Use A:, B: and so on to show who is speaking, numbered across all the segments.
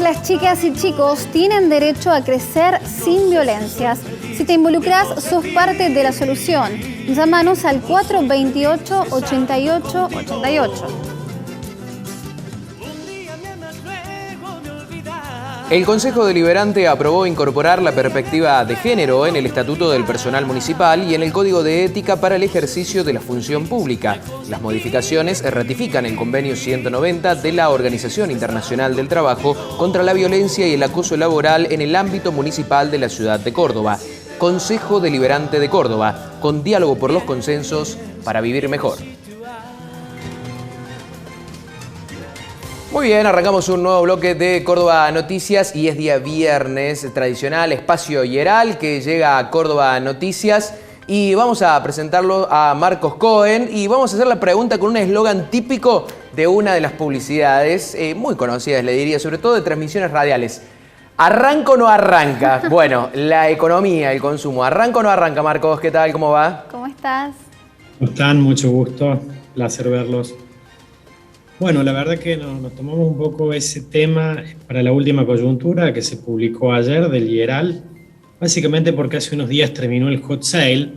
A: las chicas y chicos tienen derecho a crecer sin violencias. Si te involucras, sos parte de la solución. Llámanos al 428-8888.
B: El Consejo Deliberante aprobó incorporar la perspectiva de género en el Estatuto del Personal Municipal y en el Código de Ética para el ejercicio de la función pública. Las modificaciones ratifican el Convenio 190 de la Organización Internacional del Trabajo contra la violencia y el acoso laboral en el ámbito municipal de la ciudad de Córdoba. Consejo Deliberante de Córdoba, con diálogo por los consensos para vivir mejor. Muy bien, arrancamos un nuevo bloque de Córdoba Noticias y es día viernes, tradicional espacio Yeral que llega a Córdoba Noticias y vamos a presentarlo a Marcos Cohen y vamos a hacer la pregunta con un eslogan típico de una de las publicidades, muy conocidas le diría, sobre todo de transmisiones radiales. ¿Arranca o no arranca? Bueno, la economía, el consumo. ¿Arranca o no arranca, Marcos? ¿Qué tal? ¿Cómo va?
A: ¿Cómo estás?
C: ¿Cómo están? Mucho gusto, placer verlos. Bueno, la verdad que nos tomamos un poco ese tema para la última coyuntura que se publicó ayer del Yeral, básicamente porque hace unos días terminó el hot sale.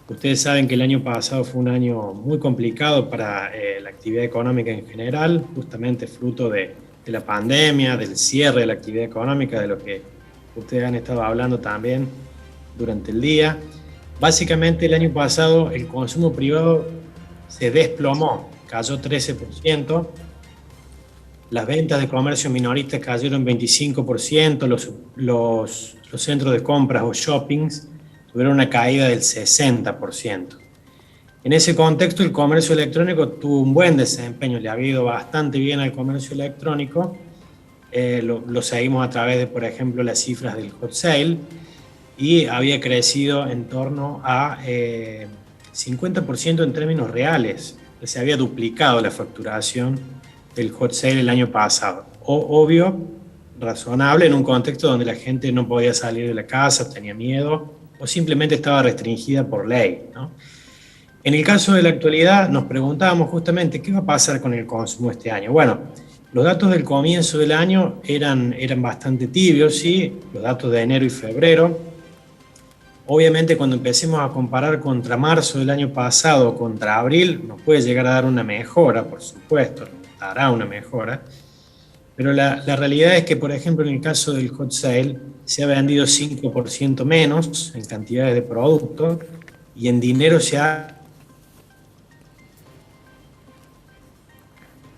C: Ustedes saben que el año pasado fue un año muy complicado para la actividad económica en general, justamente fruto de la pandemia, del cierre de la actividad económica, de lo que ustedes han estado hablando también durante el día. Básicamente el año pasado el consumo privado se desplomó. Cayó 13%, las ventas de comercio minorista cayeron 25%, los centros de compras o shoppings tuvieron una caída del 60%. En ese contexto el comercio electrónico tuvo un buen desempeño, le ha ido bastante bien al comercio electrónico, lo seguimos a través de, por ejemplo, las cifras del hot sale y había crecido en torno a 50% en términos reales. Se había duplicado la facturación del hot sale el año pasado. Obvio, razonable en un contexto donde la gente no podía salir de la casa, tenía miedo o simplemente estaba restringida por ley, ¿no? En el caso de la actualidad nos preguntábamos justamente qué va a pasar con el consumo este año. Bueno, los datos del comienzo del año eran bastante tibios, ¿sí? Los datos de enero y febrero. Obviamente cuando empecemos a comparar contra marzo del año pasado o contra abril, nos puede llegar a dar una mejora, por supuesto, dará una mejora, pero la realidad es que, por ejemplo, en el caso del hot sale, se ha vendido 5% menos en cantidades de productos y en dinero se ha...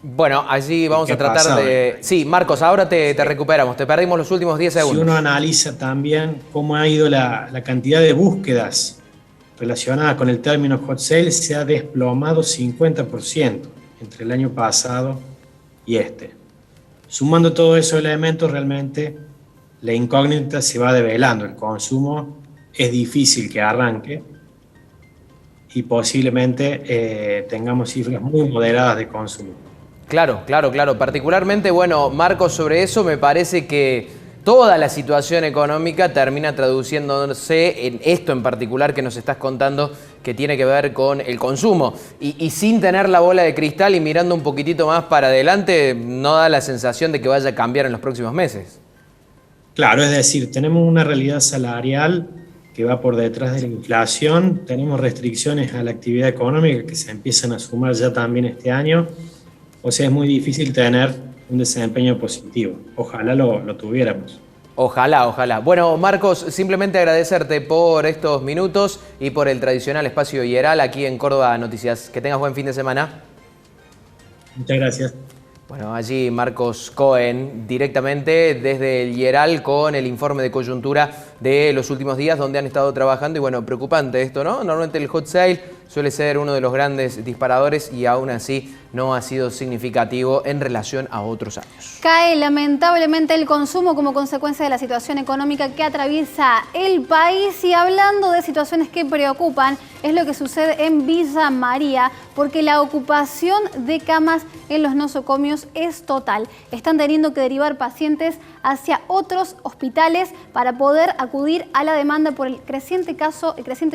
B: Bueno, allí vamos a tratar de... Sí, Marcos, ahora te recuperamos. Te perdimos los últimos 10 segundos.
C: Si uno analiza también cómo ha ido la cantidad de búsquedas relacionadas con el término hot sale, se ha desplomado 50% entre el año pasado y este. Sumando todos esos elementos, realmente la incógnita se va develando. El consumo es difícil que arranque y posiblemente tengamos cifras muy moderadas de consumo.
B: Claro. Particularmente, bueno, Marcos, sobre eso me parece que toda la situación económica termina traduciéndose en esto en particular que nos estás contando, que tiene que ver con el consumo. Y sin tener la bola de cristal y mirando un poquitito más para adelante, no da la sensación de que vaya a cambiar en los próximos meses.
C: Claro, es decir, tenemos una realidad salarial que va por detrás de la inflación, tenemos restricciones a la actividad económica que se empiezan a sumar ya también este año. O sea, es muy difícil tener un desempeño positivo. Ojalá lo tuviéramos.
B: Ojalá. Bueno, Marcos, simplemente agradecerte por estos minutos y por el tradicional espacio Yeral aquí en Córdoba Noticias. Que tengas buen fin de semana.
C: Muchas gracias.
B: Bueno, allí Marcos Cohen, directamente desde el Yeral con el informe de coyuntura de los últimos días donde han estado trabajando. Y bueno, preocupante esto, ¿no? Normalmente el hot sale suele ser uno de los grandes disparadores y aún así no ha sido significativo en relación a otros años.
A: Cae lamentablemente el consumo como consecuencia de la situación económica que atraviesa el país. Y hablando de situaciones que preocupan, es lo que sucede en Villa María, porque la ocupación de camas en los nosocomios es total. Están teniendo que derivar pacientes hacia otros hospitales para poder acudir a la demanda por el creciente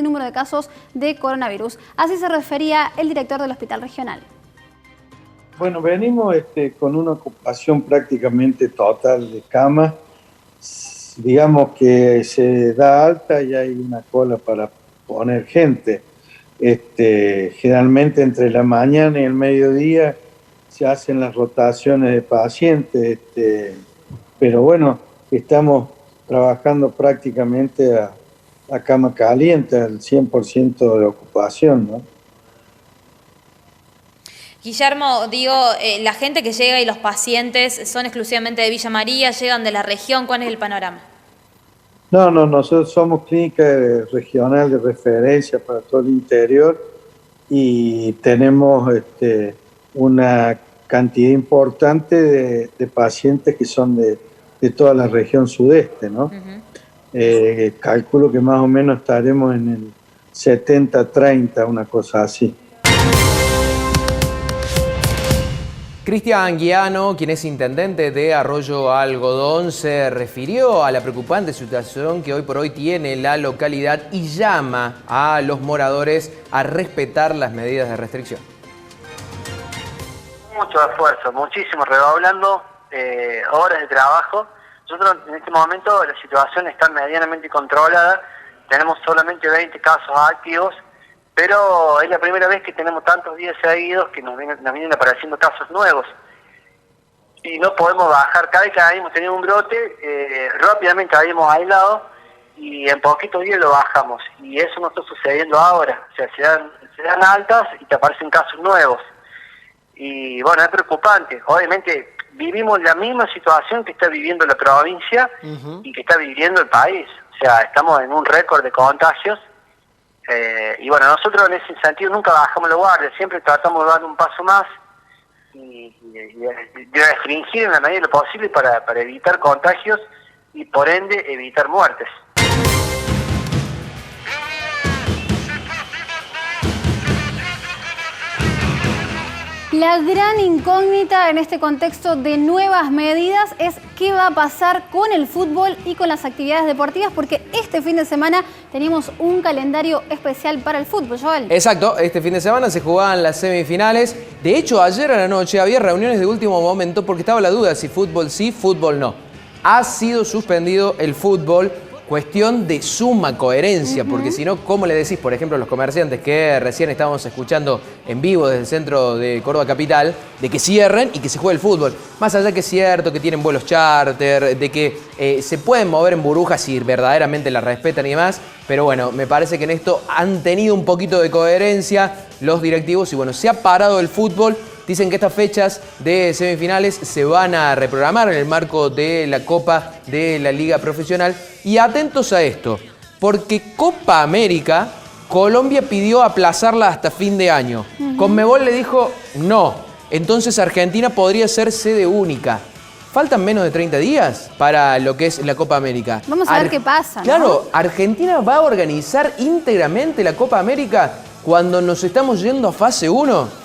A: número de casos de coronavirus. Así se refería el director del hospital regional.
D: Bueno, venimos con una ocupación prácticamente total de camas. Digamos que se da alta y hay una cola para poner gente. Generalmente entre la mañana y el mediodía se hacen las rotaciones de pacientes, pero bueno, estamos trabajando prácticamente a cama caliente, al 100% de ocupación, ¿no?
E: Guillermo, digo, la gente que llega y los pacientes son exclusivamente de Villa María, llegan de la región, ¿cuál es el panorama?
D: No, nosotros somos clínica regional de referencia para todo el interior y tenemos una cantidad importante de pacientes que son de toda la región sudeste, ¿no? Calculo que más o menos estaremos en el 70-30, una cosa así.
B: Cristian Guiano, quien es intendente de Arroyo Algodón, se refirió a la preocupante situación que hoy por hoy tiene la localidad y llama a los moradores a respetar las medidas de restricción.
F: Mucho esfuerzo, muchísimo, redoblando horas de trabajo. Nosotros en este momento la situación está medianamente controlada, tenemos solamente 20 casos activos, pero es la primera vez que tenemos tantos días seguidos que nos vienen apareciendo casos nuevos. Y no podemos bajar, cada vez que habíamos tenido un brote, rápidamente habíamos aislado y en poquitos días lo bajamos. Y eso no está sucediendo ahora, o sea, se dan altas y te aparecen casos nuevos. Y bueno, es preocupante. Obviamente vivimos la misma situación que está viviendo la provincia y que está viviendo el país. O sea, estamos en un récord de contagios. Y bueno, nosotros en ese sentido nunca bajamos la guardia, siempre tratamos de dar un paso más y de restringir en la medida de lo posible para evitar contagios y por ende evitar muertes.
A: La gran incógnita en este contexto de nuevas medidas es qué va a pasar con el fútbol y con las actividades deportivas, porque este fin de semana teníamos un calendario especial para el fútbol, Joel.
B: Exacto, este fin de semana se jugaban las semifinales. De hecho, ayer a la noche había reuniones de último momento porque estaba la duda si fútbol sí, fútbol no. Ha sido suspendido el fútbol. Cuestión de suma coherencia, porque si no, ¿cómo le decís, por ejemplo, a los comerciantes que recién estábamos escuchando en vivo desde el centro de Córdoba Capital, de que cierren y que se juegue el fútbol? Más allá que es cierto que tienen vuelos charter, de que se pueden mover en burbujas si verdaderamente la respetan y demás, pero bueno, me parece que en esto han tenido un poquito de coherencia los directivos y bueno, se ha parado el fútbol. Dicen que estas fechas de semifinales se van a reprogramar en el marco de la Copa de la Liga Profesional. Y atentos a esto, porque Copa América, Colombia pidió aplazarla hasta fin de año. Conmebol le dijo no. Entonces Argentina podría ser sede única. Faltan menos de 30 días para lo que es la Copa América.
A: Vamos a ver qué pasa, ¿no?
B: Claro, Argentina va a organizar íntegramente la Copa América cuando nos estamos yendo a fase 1.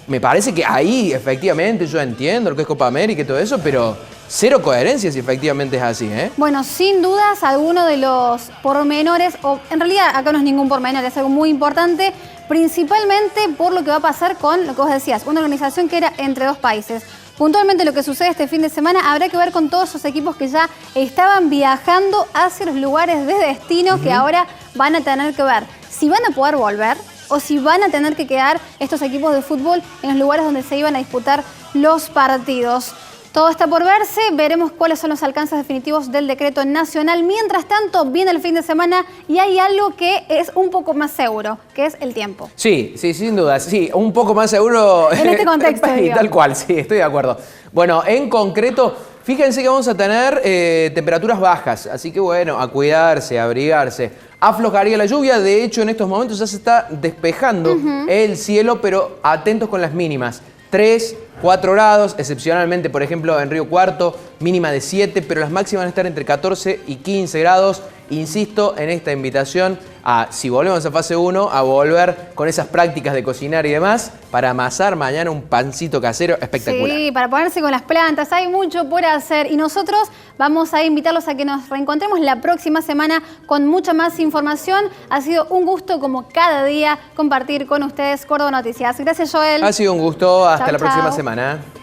B: Me parece que ahí, efectivamente, yo entiendo lo que es Copa América y todo eso, pero cero coherencia si efectivamente es así, ¿eh?
A: Bueno, sin dudas, alguno de los pormenores, o en realidad acá no es ningún pormenor, es algo muy importante, principalmente por lo que va a pasar con lo que vos decías, una organización que era entre dos países. Puntualmente lo que sucede este fin de semana habrá que ver con todos esos equipos que ya estaban viajando hacia los lugares de destino que ahora van a tener que ver si van a poder volver o si van a tener que quedar estos equipos de fútbol en los lugares donde se iban a disputar los partidos. Todo está por verse, veremos cuáles son los alcances definitivos del decreto nacional. Mientras tanto, viene el fin de semana y hay algo que es un poco más seguro, que es el tiempo.
B: Sí, sin duda, sí, un poco más seguro.
A: En este contexto,
B: y tal cual, sí, estoy de acuerdo. Bueno, en concreto, fíjense que vamos a tener temperaturas bajas, así que bueno, a cuidarse, a abrigarse. Aflojaría la lluvia, de hecho en estos momentos ya se está despejando el cielo, pero atentos con las mínimas. 3, 4 grados, excepcionalmente, por ejemplo, en Río Cuarto, mínima de 7, pero las máximas van a estar entre 14 y 15 grados. Insisto en esta invitación a, si volvemos a fase 1, a volver con esas prácticas de cocinar y demás para amasar mañana un pancito casero espectacular.
A: Sí, para ponerse con las plantas, hay mucho por hacer y nosotros vamos a invitarlos a que nos reencontremos la próxima semana con mucha más información. Ha sido un gusto, como cada día, compartir con ustedes Córdoba Noticias. Gracias, Joel.
B: Ha sido un gusto. Hasta
A: Chau,
B: la próxima
A: chau.
B: semana.